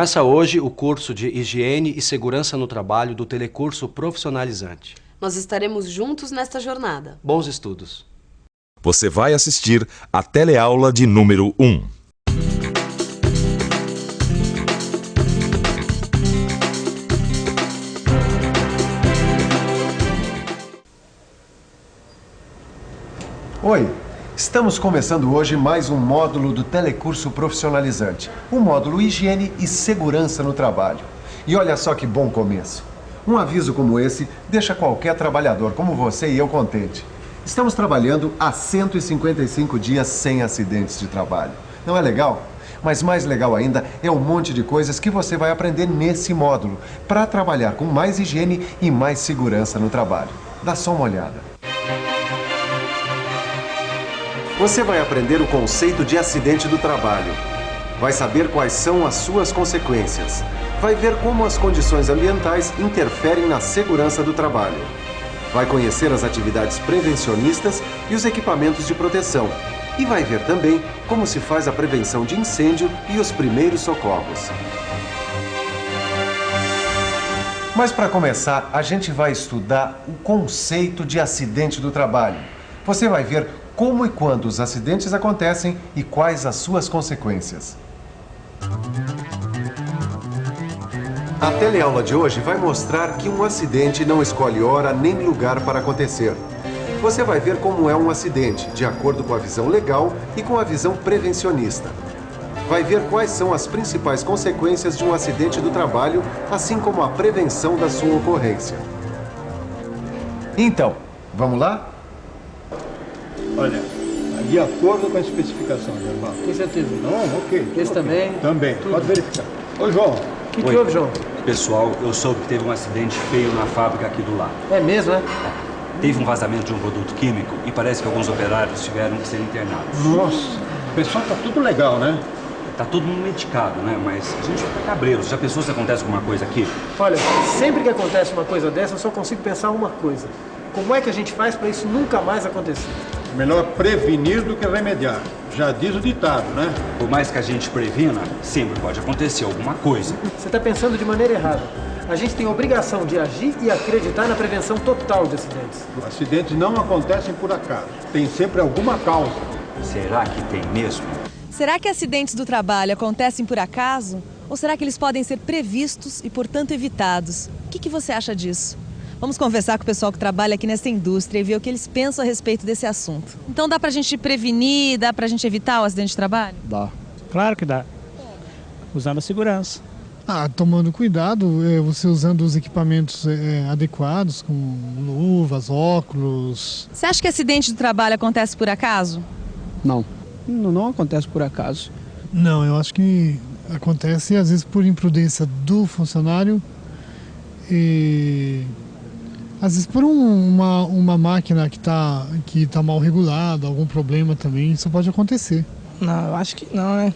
Começa hoje o curso de Higiene e Segurança no Trabalho do Telecurso Profissionalizante. Nós estaremos juntos nesta jornada. Bons estudos. Você vai assistir a teleaula de número 1. Oi, estamos começando hoje mais um módulo do Telecurso Profissionalizante, o módulo Higiene e Segurança no Trabalho. E olha só que bom começo. Um aviso como esse deixa qualquer trabalhador como você e eu contente. Estamos trabalhando há 155 dias sem acidentes de trabalho. Não é legal? Mas mais legal ainda é um monte de coisas que você vai aprender nesse módulo para trabalhar com mais higiene e mais segurança no trabalho. Dá só uma olhada. Você vai aprender o conceito de acidente do trabalho. Vai saber quais são as suas consequências. Vai ver como as condições ambientais interferem na segurança do trabalho. Vai conhecer as atividades prevencionistas e os equipamentos de proteção. E vai ver também como se faz a prevenção de incêndio e os primeiros socorros. Mas para começar, a gente vai estudar o conceito de acidente do trabalho. Você vai ver como e quando os acidentes acontecem e quais as suas consequências. A teleaula de hoje vai mostrar que um acidente não escolhe hora nem lugar para acontecer. Você vai ver como é um acidente, de acordo com a visão legal e com a visão prevencionista. Vai ver quais são as principais consequências de um acidente do trabalho, assim como a prevenção da sua ocorrência. Então, vamos lá? Olha, de acordo com a especificação, Germão. Tem certeza? Não, ok. Esse também? Também, pode verificar. Ô, João. O que houve, João? Pessoal, eu soube que teve um acidente feio na fábrica aqui do lado. É mesmo, é? Teve um vazamento de um produto químico e parece que alguns operários tiveram que ser internados. Nossa, o pessoal tá tudo legal, né? Tá todo mundo medicado, né? Mas a gente fica cabreiro. Já pensou se acontece alguma coisa aqui? Olha, sempre que acontece uma coisa dessa, eu só consigo pensar uma coisa. Como é que a gente faz para isso nunca mais acontecer? Melhor prevenir do que remediar. Já diz o ditado, né? Por mais que a gente previna, sempre pode acontecer alguma coisa. Você está pensando de maneira errada. A gente tem a obrigação de agir e acreditar na prevenção total de acidentes. Acidentes não acontecem por acaso. Tem sempre alguma causa. Será que tem mesmo? Será que acidentes do trabalho acontecem por acaso? Ou será que eles podem ser previstos e, portanto, evitados? O que você acha disso? Vamos conversar com o pessoal que trabalha aqui nessa indústria e ver o que eles pensam a respeito desse assunto. Então dá pra gente prevenir, dá pra gente evitar o acidente de trabalho? Dá. Claro que dá. Usando a segurança. Tomando cuidado, você usando os equipamentos adequados, como luvas, óculos. Você acha que acidente do trabalho acontece por acaso? Não. Não acontece por acaso. Não, eu acho que acontece às vezes por imprudência do funcionário e às vezes por uma máquina que tá mal regulada, algum problema também, isso pode acontecer. Não, eu acho que não, né?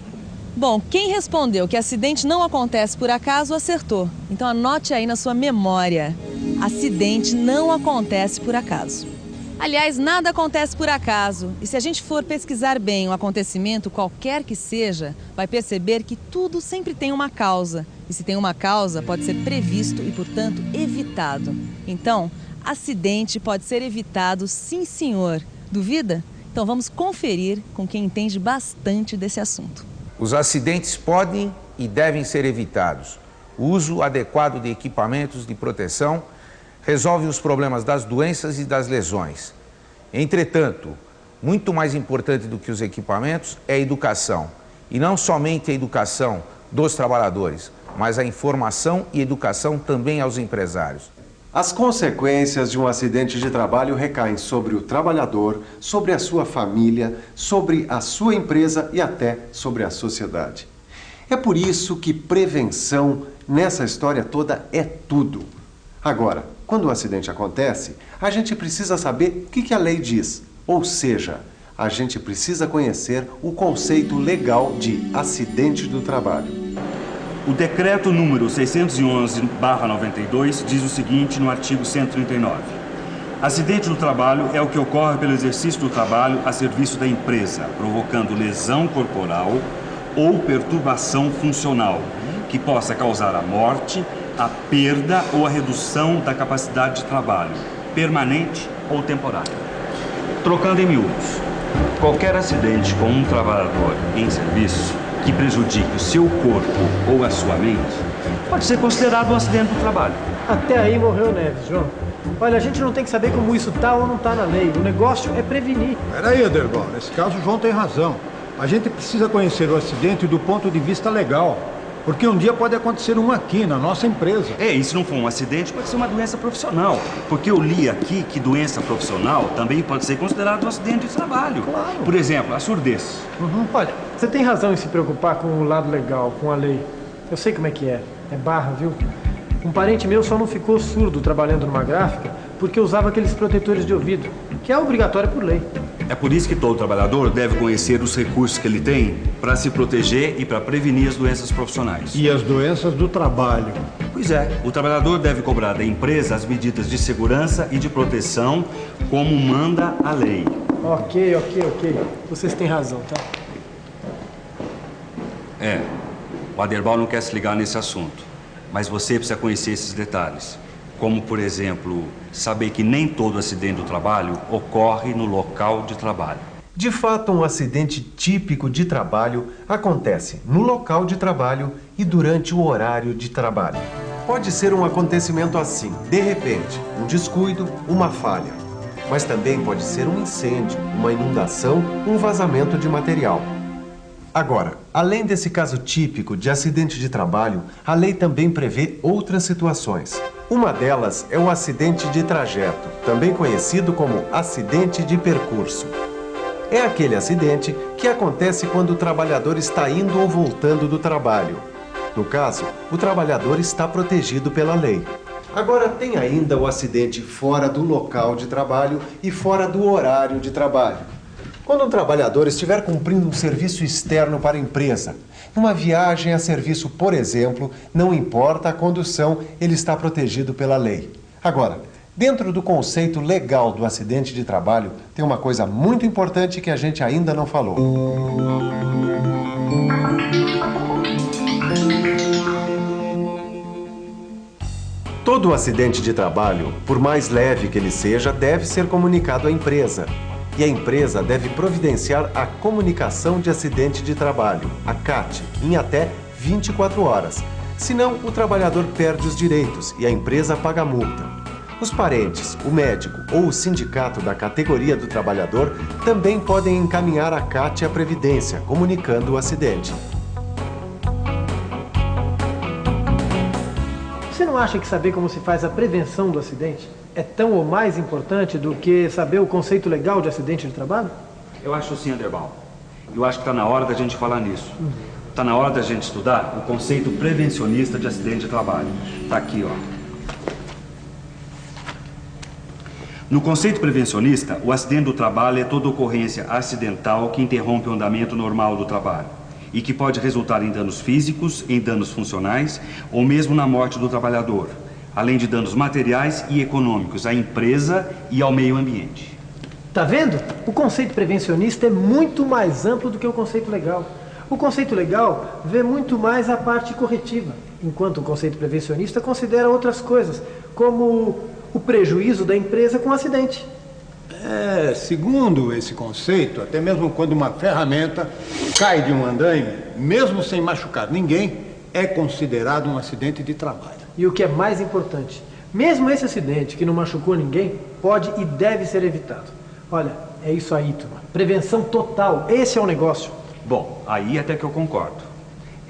Bom, quem respondeu que acidente não acontece por acaso, acertou. Então anote aí na sua memória. Acidente não acontece por acaso. Aliás, nada acontece por acaso. E se a gente for pesquisar bem um acontecimento, qualquer que seja, vai perceber que tudo sempre tem uma causa. E se tem uma causa, pode ser previsto e, portanto, evitado. Então, acidente pode ser evitado, sim, senhor. Duvida? Então vamos conferir com quem entende bastante desse assunto. Os acidentes podem e devem ser evitados. O uso adequado de equipamentos de proteção resolve os problemas das doenças e das lesões. Entretanto, muito mais importante do que os equipamentos é a educação. E não somente a educação dos trabalhadores, mas a informação e educação também aos empresários. As consequências de um acidente de trabalho recaem sobre o trabalhador, sobre a sua família, sobre a sua empresa e até sobre a sociedade. É por isso que prevenção nessa história toda é tudo. Agora, quando o acidente acontece, a gente precisa saber o que a lei diz. Ou seja, a gente precisa conhecer o conceito legal de acidente do trabalho. O decreto número 611/92 diz o seguinte no artigo 139. Acidente do trabalho é o que ocorre pelo exercício do trabalho a serviço da empresa, provocando lesão corporal ou perturbação funcional, que que possa causar a morte, a perda ou a redução da capacidade de trabalho, permanente ou temporária. Trocando em miúdos, qualquer acidente com um trabalhador em serviço que prejudique o seu corpo ou a sua mente pode ser considerado um acidente do trabalho. Até aí morreu o Neves, João. Olha, a gente não tem que saber como isso tá ou não tá na lei. O negócio é prevenir. Peraí, Ederval, nesse caso o João tem razão. A gente precisa conhecer o acidente do ponto de vista legal. Porque um dia pode acontecer um aqui, na nossa empresa. E se não for um acidente, pode ser uma doença profissional. Porque eu li aqui que doença profissional também pode ser considerado um acidente de trabalho. Claro. Por exemplo, a surdez. Olha, você tem razão em se preocupar com o lado legal, com a lei. Eu sei como é que é. É barra, viu? Um parente meu só não ficou surdo trabalhando numa gráfica porque usava aqueles protetores de ouvido, que é obrigatório por lei. É por isso que todo trabalhador deve conhecer os recursos que ele tem para se proteger e para prevenir as doenças profissionais. E as doenças do trabalho. Pois é, o trabalhador deve cobrar da empresa as medidas de segurança e de proteção como manda a lei. Ok. Vocês têm razão, tá? O Aderbal não quer se ligar nesse assunto, mas você precisa conhecer esses detalhes. Como, por exemplo, saber que nem todo acidente do trabalho ocorre no local de trabalho. De fato, um acidente típico de trabalho acontece no local de trabalho e durante o horário de trabalho. Pode ser um acontecimento assim, de repente, um descuido, uma falha. Mas também pode ser um incêndio, uma inundação, um vazamento de material. Agora, além desse caso típico de acidente de trabalho, a lei também prevê outras situações. Uma delas é o acidente de trajeto, também conhecido como acidente de percurso. É aquele acidente que acontece quando o trabalhador está indo ou voltando do trabalho. No caso, o trabalhador está protegido pela lei. Agora, tem ainda o acidente fora do local de trabalho e fora do horário de trabalho. Quando um trabalhador estiver cumprindo um serviço externo para a empresa, numa viagem a serviço, por exemplo, não importa a condução, ele está protegido pela lei. Agora, dentro do conceito legal do acidente de trabalho, tem uma coisa muito importante que a gente ainda não falou. Todo acidente de trabalho, por mais leve que ele seja, deve ser comunicado à empresa. E a empresa deve providenciar a comunicação de acidente de trabalho, a CAT, em até 24 horas. Senão, o trabalhador perde os direitos e a empresa paga a multa. Os parentes, o médico ou o sindicato da categoria do trabalhador também podem encaminhar a CAT à Previdência, comunicando o acidente. Você não acha que saber como se faz a prevenção do acidente é tão ou mais importante do que saber o conceito legal de acidente de trabalho? Eu acho sim, Aderbal. Eu acho que está na hora da gente falar nisso. Está na hora da gente estudar o conceito prevencionista de acidente de trabalho. Está aqui, ó. No conceito prevencionista, o acidente do trabalho é toda ocorrência acidental que interrompe o andamento normal do trabalho e que pode resultar em danos físicos, em danos funcionais ou mesmo na morte do trabalhador, além de danos materiais e econômicos à empresa e ao meio ambiente. Tá vendo? O conceito prevencionista é muito mais amplo do que o conceito legal. O conceito legal vê muito mais a parte corretiva, enquanto o conceito prevencionista considera outras coisas, como o prejuízo da empresa com o acidente. Segundo esse conceito, até mesmo quando uma ferramenta cai de um andaime, mesmo sem machucar ninguém, é considerado um acidente de trabalho. E o que é mais importante, mesmo esse acidente que não machucou ninguém, pode e deve ser evitado. Olha, é isso aí, turma. Prevenção total, esse é o negócio. Bom, aí até que eu concordo.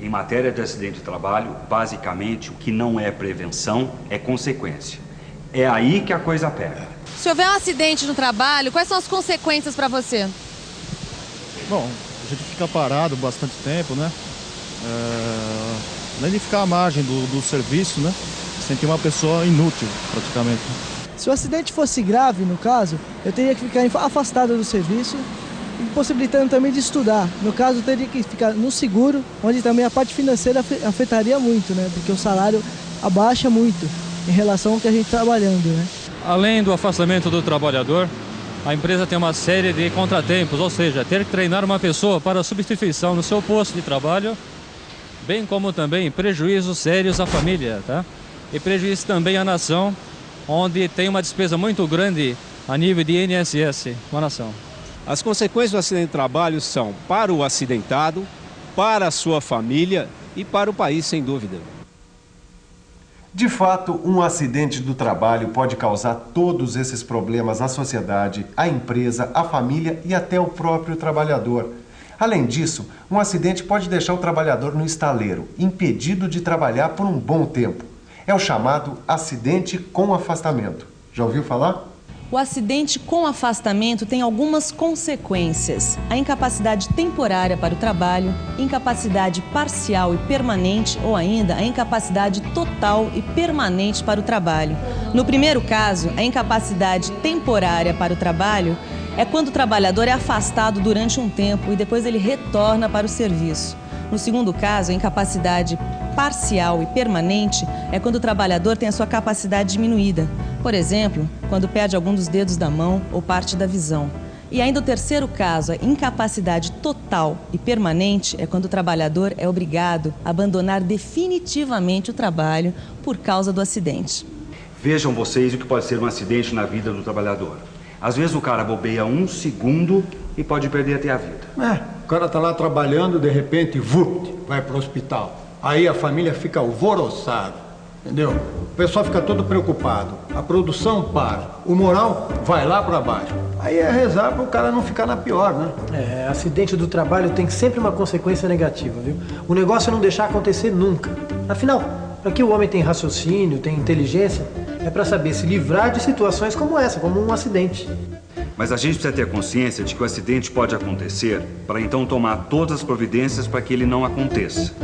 Em matéria de acidente de trabalho, basicamente, o que não é prevenção é consequência. É aí que a coisa pega. Se houver um acidente no trabalho, quais são as consequências para você? Bom, a gente fica parado bastante tempo, né? Além de ficar à margem do serviço, né? Sentir uma pessoa inútil, praticamente. Se o acidente fosse grave, no caso, eu teria que ficar afastado do serviço, impossibilitando também de estudar. No caso, eu teria que ficar no seguro, onde também a parte financeira afetaria muito, né? Porque o salário abaixa muito em relação ao que a gente está trabalhando, né? Além do afastamento do trabalhador, a empresa tem uma série de contratempos, ou seja, ter que treinar uma pessoa para substituição no seu posto de trabalho bem como também prejuízos sérios à família, tá? E prejuízos também à nação, onde tem uma despesa muito grande a nível de INSS com a nação. As consequências do acidente de trabalho são para o acidentado, para a sua família e para o país, sem dúvida. De fato, um acidente do trabalho pode causar todos esses problemas à sociedade, à empresa, à família e até ao próprio trabalhador. Além disso, um acidente pode deixar o trabalhador no estaleiro, impedido de trabalhar por um bom tempo. É o chamado acidente com afastamento. Já ouviu falar? O acidente com afastamento tem algumas consequências. A incapacidade temporária para o trabalho, incapacidade parcial e permanente ou ainda a incapacidade total e permanente para o trabalho. No primeiro caso, a incapacidade temporária para o trabalho é quando o trabalhador é afastado durante um tempo e depois ele retorna para o serviço. No segundo caso, a incapacidade parcial e permanente é quando o trabalhador tem a sua capacidade diminuída. Por exemplo, quando perde algum dos dedos da mão ou parte da visão. E ainda o terceiro caso, a incapacidade total e permanente, é quando o trabalhador é obrigado a abandonar definitivamente o trabalho por causa do acidente. Vejam vocês o que pode ser um acidente na vida do trabalhador. Às vezes o cara bobeia um segundo e pode perder até a vida. O cara tá lá trabalhando, de repente, vai pro hospital. Aí a família fica alvoroçada, entendeu? O pessoal fica todo preocupado, a produção para, o moral vai lá para baixo. Aí é rezar para o cara não ficar na pior, né? Acidente do trabalho tem sempre uma consequência negativa, viu? O negócio é não deixar acontecer nunca. Afinal, para que o homem tem raciocínio, tem inteligência, é para saber se livrar de situações como essa, como um acidente. Mas a gente precisa ter consciência de que o acidente pode acontecer para então tomar todas as providências para que ele não aconteça.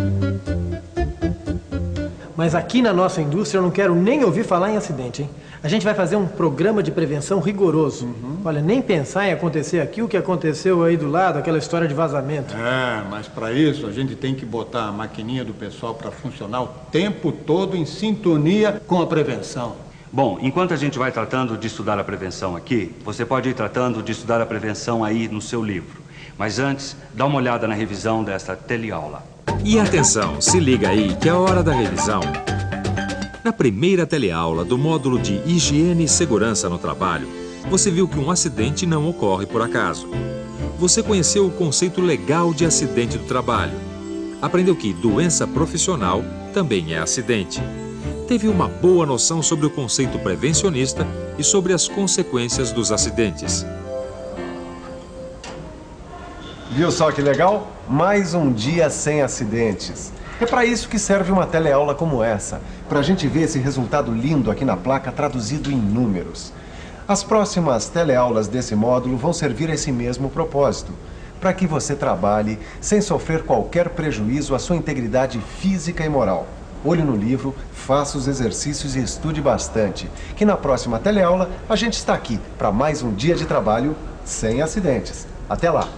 Mas aqui na nossa indústria eu não quero nem ouvir falar em acidente, hein? A gente vai fazer um programa de prevenção rigoroso. Olha, nem pensar em acontecer aqui o que aconteceu aí do lado, aquela história de vazamento. Mas para isso a gente tem que botar a maquininha do pessoal para funcionar o tempo todo em sintonia com a prevenção. Bom, enquanto a gente vai tratando de estudar a prevenção aqui, você pode ir tratando de estudar a prevenção aí no seu livro. Mas antes, dá uma olhada na revisão desta teleaula. E atenção, se liga aí que é a hora da revisão. Na primeira teleaula do módulo de Higiene e Segurança no Trabalho, você viu que um acidente não ocorre por acaso. Você conheceu o conceito legal de acidente do trabalho. Aprendeu que doença profissional também é acidente. Teve uma boa noção sobre o conceito prevencionista e sobre as consequências dos acidentes. Viu só que legal? Mais um dia sem acidentes. É para isso que serve uma teleaula como essa, para a gente ver esse resultado lindo aqui na placa traduzido em números. As próximas teleaulas desse módulo vão servir a esse mesmo propósito, para que você trabalhe sem sofrer qualquer prejuízo à sua integridade física e moral. Olhe no livro, faça os exercícios e estude bastante, que na próxima teleaula a gente está aqui para mais um dia de trabalho sem acidentes. Até lá!